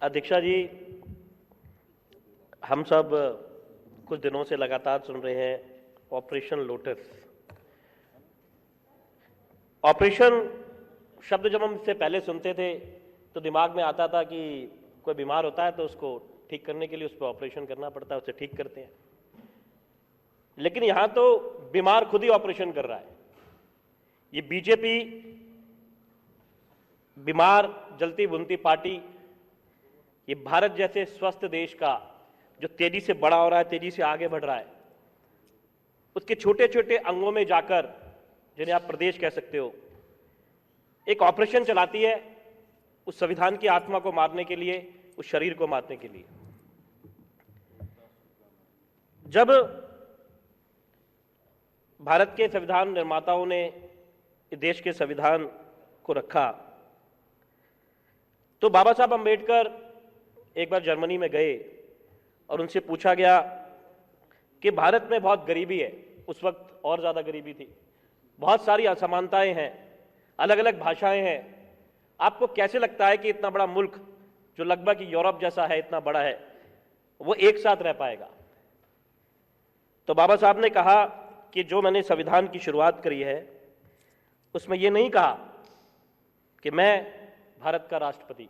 अध्यक्षा जी, हम सब कुछ दिनों से लगातार सुन रहे हैं ऑपरेशन लोटस। ऑपरेशन शब्द जब हम इससे पहले सुनते थे तो दिमाग में आता था कि कोई बीमार होता है तो उसको ठीक करने के लिए उस पर ऑपरेशन करना पड़ता है, उसे ठीक करते हैं। लेकिन यहां तो बीमार खुद ही ऑपरेशन कर रहा है। ये बीजेपी बीमार जलती बुनती पार्टी, ये भारत जैसे स्वस्थ देश का जो तेजी से बड़ा हो रहा है, तेजी से आगे बढ़ रहा है, उसके छोटे छोटे अंगों में जाकर, जिन्हें आप प्रदेश कह सकते हो, एक ऑपरेशन चलाती है उस संविधान की आत्मा को मारने के लिए, उस शरीर को मारने के लिए। जब भारत के संविधान निर्माताओं ने इस देश के संविधान को रखा तो बाबा साहब अंबेडकर एक बार जर्मनी में गए और उनसे पूछा गया कि भारत में बहुत गरीबी है। उस वक्त और ज्यादा गरीबी थी, बहुत सारी असमानताएं हैं, अलग अलग भाषाएं हैं। आपको कैसे लगता है कि इतना बड़ा मुल्क जो लगभग यूरोप जैसा है, इतना बड़ा है, वो एक साथ रह पाएगा? तो बाबा साहब ने कहा कि जो मैंने संविधान की शुरुआत करी है उसमें यह नहीं कहा कि मैं भारत का राष्ट्रपति,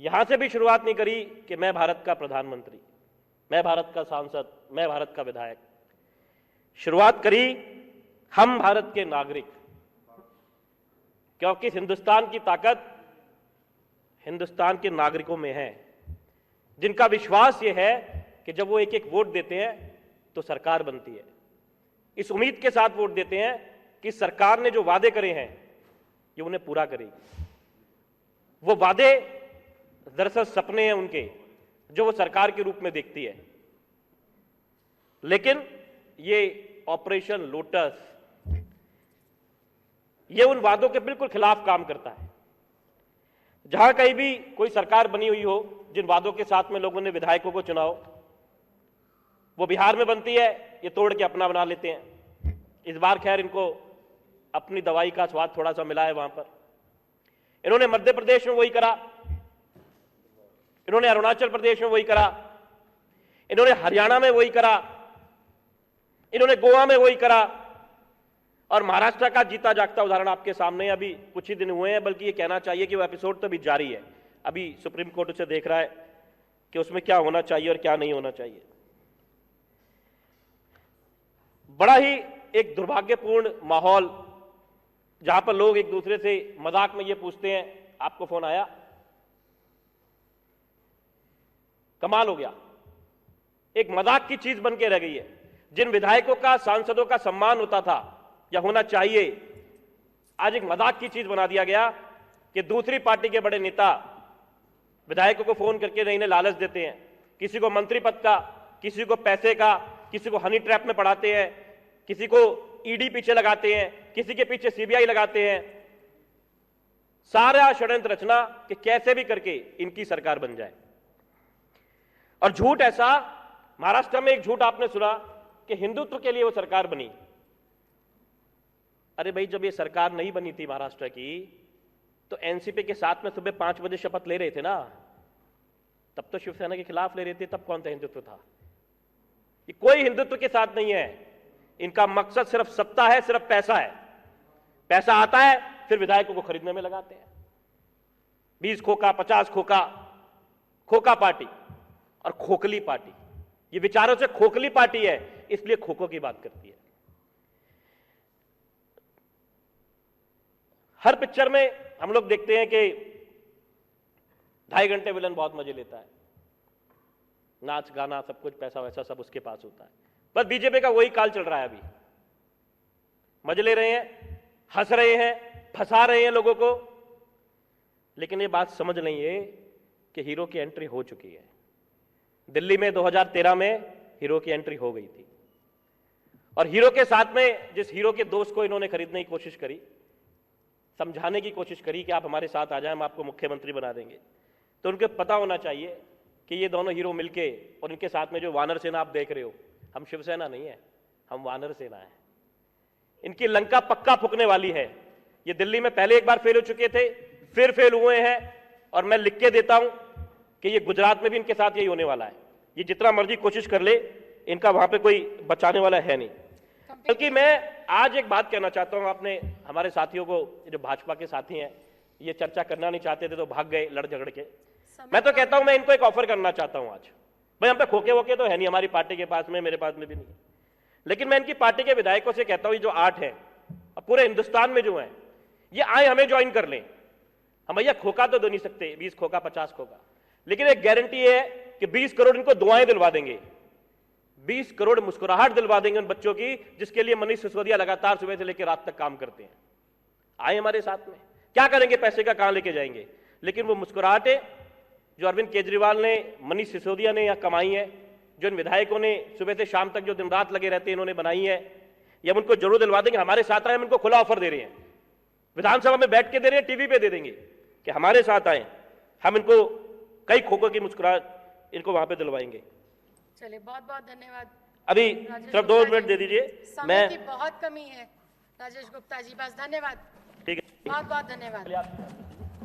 यहां से भी शुरुआत नहीं करी कि मैं भारत का प्रधानमंत्री, मैं भारत का सांसद, मैं भारत का विधायक। शुरुआत करी हम भारत के नागरिक, क्योंकि हिंदुस्तान की ताकत हिंदुस्तान के नागरिकों में है, जिनका विश्वास यह है कि जब वो एक एक वोट देते हैं तो सरकार बनती है। इस उम्मीद के साथ वोट देते हैं कि सरकार ने जो वादे करे हैं ये उन्हें पूरा करेगी। वो वादे दरअसल सपने हैं उनके, जो वो सरकार के रूप में देखती है। लेकिन ये ऑपरेशन लोटस, ये उन वादों के बिल्कुल खिलाफ काम करता है। जहां कहीं भी कोई सरकार बनी हुई हो, जिन वादों के साथ में लोगों ने विधायकों को चुना हो, वो बिहार में बनती है, ये तोड़ के अपना बना लेते हैं। इस बार खैर इनको अपनी दवाई का स्वाद थोड़ा सा मिला है वहां पर। इन्होंने मध्य प्रदेश में वही करा, इन्होंने अरुणाचल प्रदेश में वही करा, इन्होंने हरियाणा में वही करा, इन्होंने गोवा में वही करा, और महाराष्ट्र का जीता जागता उदाहरण आपके सामने अभी कुछ ही दिन हुए हैं। बल्कि ये कहना चाहिए कि वो एपिसोड तो अभी जारी है, अभी सुप्रीम कोर्ट उसे देख रहा है कि उसमें क्या होना चाहिए और क्या नहीं होना चाहिए। बड़ा ही एक दुर्भाग्यपूर्ण माहौल, जहां पर लोग एक दूसरे से मजाक में ये पूछते हैं, आपको फोन आया? कमाल हो गया, एक मजाक की चीज बन के रह गई है। जिन विधायकों का, सांसदों का सम्मान होता था या होना चाहिए, आज एक मजाक की चीज बना दिया गया कि दूसरी पार्टी के बड़े नेता विधायकों को फोन करके इन्हें लालच देते हैं, किसी को मंत्री पद का, किसी को पैसे का, किसी को हनी ट्रैप में पड़ाते हैं, किसी को ईडी पीछे लगाते हैं, किसी के पीछे सीबीआई लगाते हैं। सारा षड्यंत्र रचना कि कैसे भी करके इनकी सरकार बन जाए। और झूठ ऐसा, महाराष्ट्र में एक झूठ आपने सुना कि हिंदुत्व के लिए वो सरकार बनी। अरे भाई, जब ये सरकार नहीं बनी थी महाराष्ट्र की, तो एनसीपी के साथ में सुबह 5 बजे शपथ ले रहे थे ना, तब तो शिवसेना के खिलाफ ले रहे थे, तब कौन सा हिंदुत्व था? ये कोई हिंदुत्व के साथ नहीं है। इनका मकसद सिर्फ सत्ता है, सिर्फ पैसा है। पैसा आता है फिर विधायकों को खरीदने में लगाते हैं। 20 खोखा, 50 खोखा, खोखा पार्टी और खोखली पार्टी, ये विचारों से खोखली पार्टी है, इसलिए खोखो की बात करती है। हर पिक्चर में हम लोग देखते हैं कि 2.5 घंटे विलन बहुत मजे लेता है, नाच गाना सब कुछ, पैसा वैसा सब उसके पास होता है। बस बीजेपी का वही काल चल रहा है। अभी मजे ले रहे हैं, हंस रहे हैं, फंसा रहे हैं लोगों को, लेकिन ये बात समझ नहीं है कि हीरो की एंट्री हो चुकी है। दिल्ली में 2013 में हीरो की एंट्री हो गई थी, और हीरो के साथ में जिस हीरो के दोस्त को इन्होंने खरीदने की कोशिश करी, समझाने की कोशिश करी कि आप हमारे साथ आ जाएं, हम आपको मुख्यमंत्री बना देंगे, तो उनको पता होना चाहिए कि ये दोनों हीरो मिलके, और इनके साथ में जो वानर सेना आप देख रहे हो, हम शिवसेना नहीं है, हम वानर सेना है। इनकी लंका पक्का फूकने वाली है। ये दिल्ली में पहले एक बार फेल हो चुके थे, फिर फेल हुए हैं, और मैं लिख के देता हूं कि ये गुजरात में भी इनके साथ यही होने वाला है। ये जितना मर्जी कोशिश कर ले, इनका वहां पे कोई बचाने वाला है नहीं। बल्कि मैं आज एक बात कहना चाहता हूं, आपने हमारे साथियों को, जो भाजपा के साथी हैं, ये चर्चा करना नहीं चाहते थे तो भाग गए लड़ झगड़ के। मैं तो कहता हूं, मैं इनको एक ऑफर करना चाहता हूं आज। भाई हम पे खोके वोके तो है नहीं, हमारी पार्टी के पास में, मेरे पास में भी नहीं, लेकिन मैं इनकी पार्टी के विधायकों से कहता हूं, ये जो 8 हैं पूरे हिंदुस्तान में जो हैं, ये आए हमें ज्वाइन कर लें। हम भैया खोका तो दे नहीं सकते, 20 खोका 50 खोका, लेकिन एक गारंटी है कि 20 करोड़ इनको दुआएं दिलवा देंगे, 20 करोड़ मुस्कुराहट दिलवा देंगे उन बच्चों की जिसके लिए मनीष सिसोदिया लगातार सुबह से लेकर रात तक काम करते हैं। आए हमारे साथ में, क्या करेंगे, पैसे का कहां लेके जाएंगे, लेकिन वो मुस्कुराहटें जो अरविंद केजरीवाल ने, मनीष सिसोदिया ने यहां कमाई है, जो इन विधायकों ने सुबह से शाम तक जो दिन रात लगे रहते हैं इन्होंने बनाई है, ये हम उनको जरूर दिलवा देंगे। हमारे साथ आए, हम इनको खुला ऑफर दे रहे हैं, विधानसभा में बैठ के दे रहे हैं, टीवी पे दे देंगे कि हमारे साथ आए, हम इनको कई खोखों की मुस्कुराहट इनको वहां पे दिलवाएंगे। चलिए, बहुत बहुत धन्यवाद। अभी सिर्फ 2 मिनट दे दीजिए, समय की बहुत कमी है राजेश गुप्ता जी, बस धन्यवाद, ठीक है, बहुत बहुत धन्यवाद।